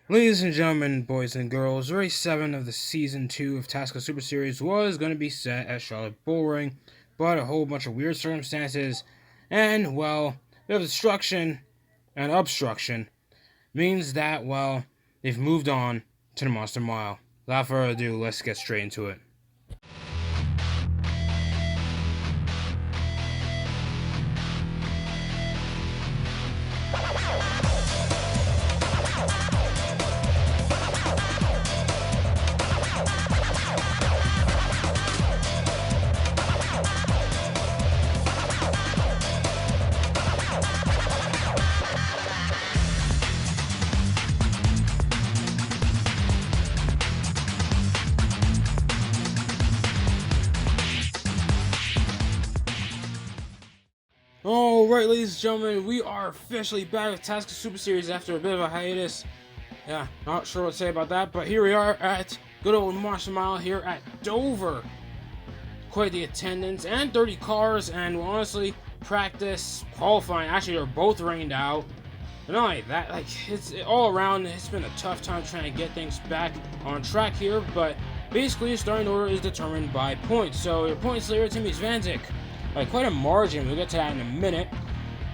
Ladies and gentlemen, boys and girls, race 7 of the Season 2 of TASCA Super Series was going to be set at Charlotte Bullring, but a whole bunch of weird circumstances and, well, bit of destruction and obstruction means that, well, they've moved on to the Monster Mile. Without further ado, let's get straight into it. Alright, ladies and gentlemen, we are officially back with TASCA Super Series after a bit of a hiatus. Yeah, not sure what to say about that, but here we are at good old Monster Mile here at Dover. Quite the attendance and 30 cars, and well, honestly, practice, qualifying, actually they're both rained out. But not only that, it's all around, it's been a tough time trying to get things back on track here, but basically the starting order is determined by points. So your points leader, Timmy Svanzik, by quite a margin, we'll get to that in a minute,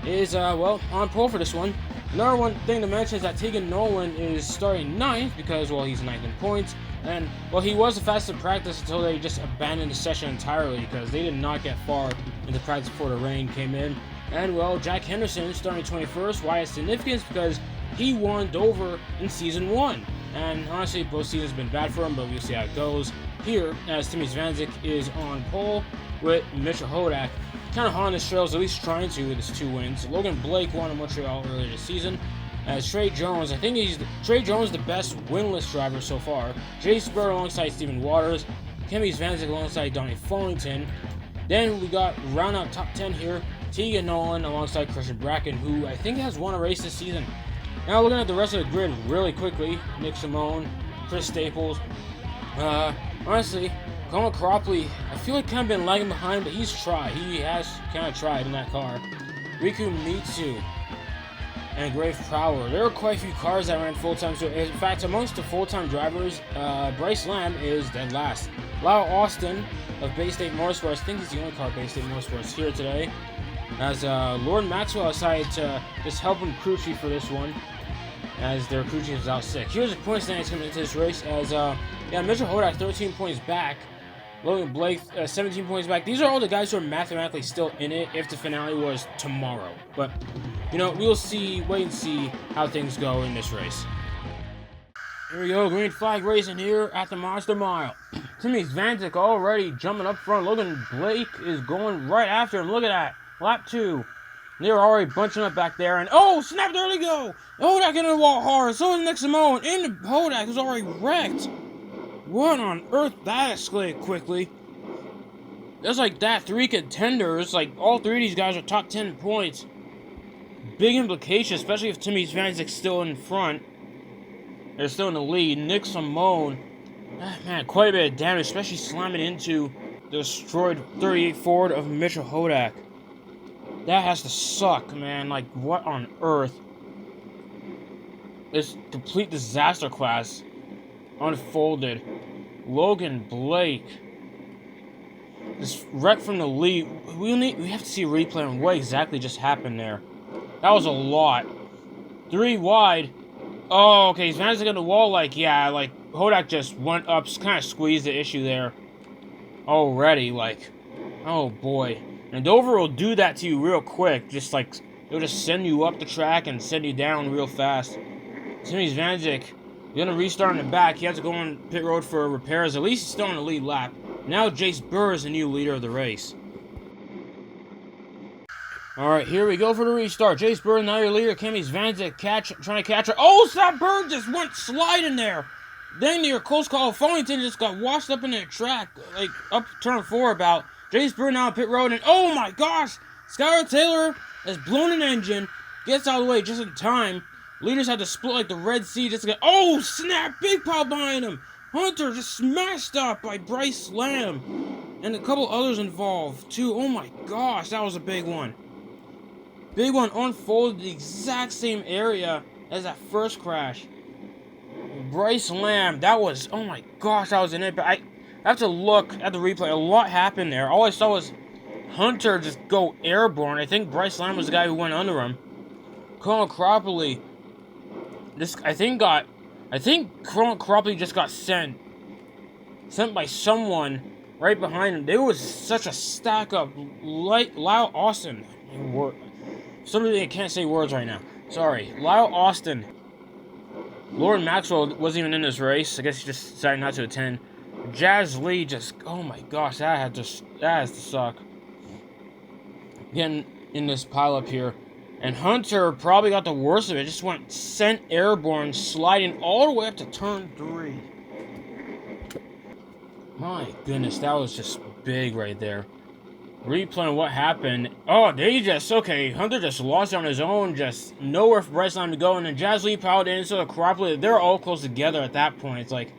is, well, on pole for this one. Another one thing to mention is that Tegan Nolan is starting 9th because, well, he's 9th in points. And, well, he was the fastest in practice until they just abandoned the session entirely because they did not get far into practice before the rain came in. And, well, Jack Henderson starting 21st. Why it's significant? Because he won Dover in Season 1. And, honestly, both seasons have been bad for him, but we'll see how it goes here as Timmy Svanzik is on pole with Mitchell Hodak kind of on his trails, at least trying to, with his 2 wins. Logan Blake won in Montreal earlier this season. As Trey Jones, I think Trey Jones the best winless driver so far. Jay Spur alongside Stephen Waters. Kimmy Svanzik alongside Donnie Fullington. Then we got round out top 10 here. Tegan Nolan alongside Christian Bracken, who I think has won a race this season. Now looking at the rest of the grid really quickly. Nick Simone, Chris Staples. Honestly, Colin Cropley, I feel like kind of been lagging behind, but he's tried. He has kind of tried in that car. Riku Mitsu and Grave Prowler. There are quite a few cars that ran full-time. So in fact, amongst the full-time drivers, Bryce Lamb is dead last. Lyle Austin of Bay State Motorsports, I think he's the only car at Bay State Motorsports here today. As Lauren Maxwell decided to just help him crew chief for this one, as their crew chief is out sick. Here's the point standings coming into this race, as Mitchell Hodak 13 points back. Logan Blake, 17 points back. These are all the guys who are mathematically still in it if the finale was tomorrow. But, we'll wait and see how things go in this race. Here we go, green flag racing here at the Monster Mile. Timmy Svanzik already jumping up front. Logan Blake is going right after him. Look at that. Lap 2. They're already bunching up back there. And, oh, snap, there they go. Hodak into the wall hard. So is Nick Simone. And Hodak is already wrecked. What on earth? That escalated quickly. Just like that, 3 contenders, like all 3 of these guys are top 10 points. Big implication, especially if Timmy Svanzik's still in front. They're still in the lead. Nick Simone, man, quite a bit of damage, especially slamming into the destroyed 38 Ford of Mitchell Hodak. That has to suck, man. Like, what on earth? This complete disaster class unfolded. Logan Blake, this wreck from the lead. We have to see a replay on what exactly just happened there. That was a lot. 3 wide. Oh, okay. He's managed to get the wall. Hodak just went up, kind of squeezed the issue there already. Oh boy. And Dover will do that to you real quick. It'll just send you up the track and send you down real fast. Timmy Svanzik, you're going to restart in the back. He has to go on pit road for repairs. At least he's still on the lead lap. Now Jace Burr is the new leader of the race. Alright, here we go for the restart. Jace Burr, now your leader. Kimmy Svanzik trying to catch her. Oh, that Burr just went sliding there. Then near close call. Fullington just got washed up in the track. Up turn 4 about. Jace Burr now on pit road. And oh my gosh! Skylar Taylor has blown an engine. Gets out of the way just in time. Leaders had to split like the Red Sea just to get... Oh, snap! Big pile behind him! Hunter just smashed up by Bryce Lamb. And a couple others involved, too. Oh my gosh, that was a big one. Big one unfolded the exact same area as that first crash. Bryce Lamb, that was, oh my gosh, that was an impact. I have to look at the replay. A lot happened there. All I saw was Hunter just go airborne. I think Bryce Lamb was the guy who went under him. Colin Cropley, I think Colin Cropley just got sent by someone right behind him. There was such a stack of Lyle Austin. Somebody that can't say words right now. Sorry, Lyle Austin. Lauren Maxwell wasn't even in this race. I guess he just decided not to attend. Jazz Lee just, oh my gosh, that has to suck. Getting in this pile up here. And Hunter probably got the worst of it. Just went sent airborne, sliding all the way up to turn 3. My goodness, that was just big right there. Replaying what happened. Oh, okay, Hunter just lost on his own, just nowhere for Bryce Lamb to go, and then Jazz Lee piled in, so Cropley, they're all close together at that point. It's like,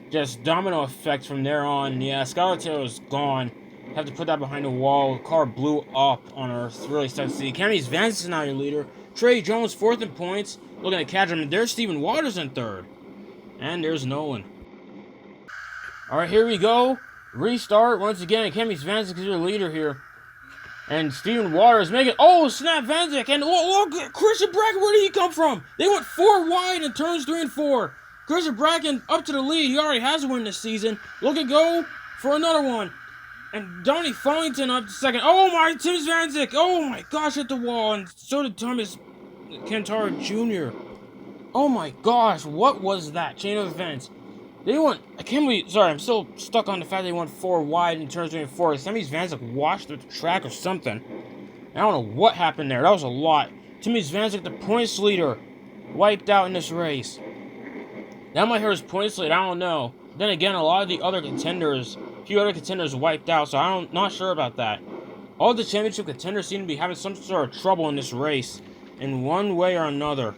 just domino effect from there on. Yeah, Skylar Taylor's gone. Have to put that behind the wall. The car blew up on Earth. Really sucks to see. Cammie Vance is now your leader. Trey Jones, 4th in points. Looking at catch him. There's Steven Waters in 3rd. And there's Nolan. Alright, here we go. Restart once again. Cammie Vance is your leader here. And Steven Waters making... Oh, snap Vanzik. And look, Christian Bracken, where did he come from? They went 4 wide in turns 3 and 4. Christian Bracken up to the lead. He already has a win this season. Looking go for another one. And Donnie Follington up to 2nd. Oh my, Tim Vanzik. Oh my gosh, hit the wall. And so did Thomas Cantara Jr. Oh my gosh, what was that chain of events? They went, sorry, I'm still stuck on the fact they went 4 wide in turns 3 and 4. Timmy's Vanzik washed the track or something. I don't know what happened there. That was a lot. Timmy's Vanzik, the points leader, wiped out in this race. That might hurt his points lead, I don't know. Then again, a lot of the other contenders, a few other contenders wiped out, so I'm not sure about that. All the championship contenders seem to be having some sort of trouble in this race, in one way or another.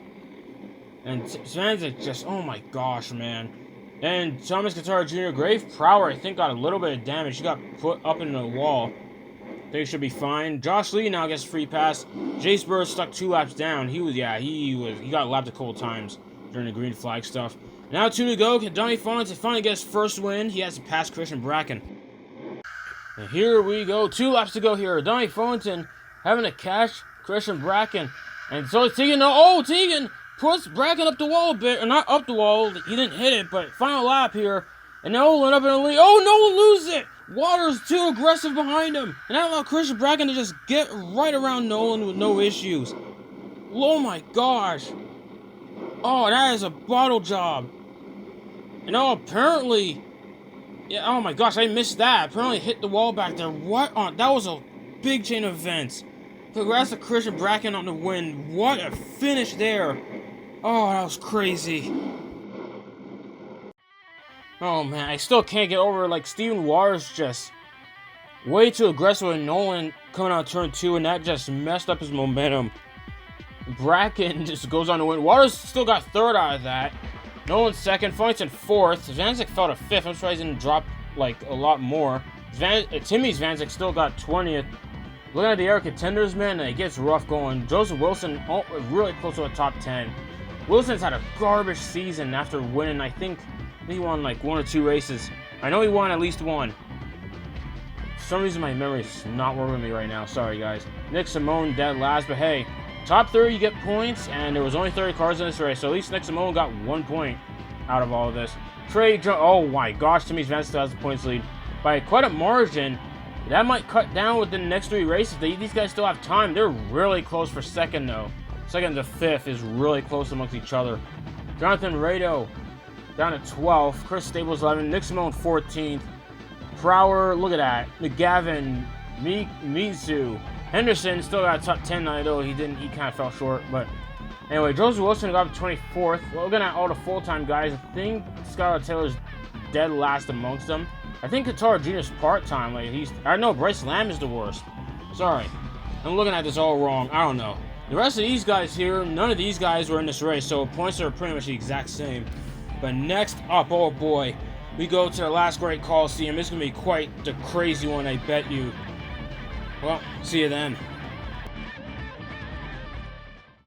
And Vanzik just, oh my gosh, man. And Thomas Cantara Jr., Grave Prower, I think, got a little bit of damage. He got put up into the wall. I think he should be fine. Josh Lee now gets a free pass. Jace Burr stuck 2 laps down. He got lapped a couple times during the green flag stuff. Now 2 to go. Can Donnie Follington finally get his first win? He has to pass Christian Bracken. And here we go. 2 laps to go here. Donnie Follington having to catch Christian Bracken. And so it's Tegan. Oh, Tegan puts Bracken up the wall a bit. Or not up the wall. He didn't hit it, but final lap here. And Nolan up in the lead. Oh, Nolan loses it. Waters too aggressive behind him. And that allowed Christian Bracken to just get right around Nolan with no issues. Oh my gosh. Oh, that is a bottle job. And oh, apparently... Yeah, oh my gosh, I missed that. Apparently hit the wall back there. What on... That was a big chain of events. Congrats to Christian Bracken on the win. What a finish there. Oh, that was crazy. Oh man, I still can't get over, like, Steven Waters just way too aggressive with Nolan coming out turn 2, and that just messed up his momentum. Bracken just goes on to win. Waters still got 3rd out of that. Nolan 2nd, Follington 4th. Vanzik fell to 5th. I'm surprised he didn't drop, like, a lot more. Timmy's Vanzik still got 20th. Looking at the air contenders, man, it gets rough going. Joseph Wilson, really close to a top 10. Wilson's had a garbage season after winning, I think he won, like, 1 or 2 races. I know he won at least 1. For some reason, my memory's not working with me right now. Sorry, guys. Nick Simone dead last, but hey, top 30 you get points, and there was only 30 cars in this race, so at least Nick Simone got 1 point out of all of this. Trey Jones, oh my gosh, Timmy's Vance still has the points lead by quite a margin. That might cut down within the next 3 races. These guys still have time. They're really close for 2nd, though. 2nd to 5th is really close amongst each other. Jonathan Rado down to 12th. Chris Staples 11th. Nick Simone 14th. Prower, look at that. McGavin, Mizu. Henderson still got a top 10 now, though he kind of fell short. But anyway, Joseph Wilson got up to 24th. Looking at all the full-time guys, I think Skylar Taylor's dead last amongst them. I think Cantara Jr.'s part-time. I know Bryce Lamb is the worst. Sorry. I'm looking at this all wrong. I don't know. The rest of these guys here, none of these guys were in this race, so points are pretty much the exact same. But next up, oh boy, we go to the last great Coliseum. It's going to be quite the crazy one, I bet you. Well, see you then.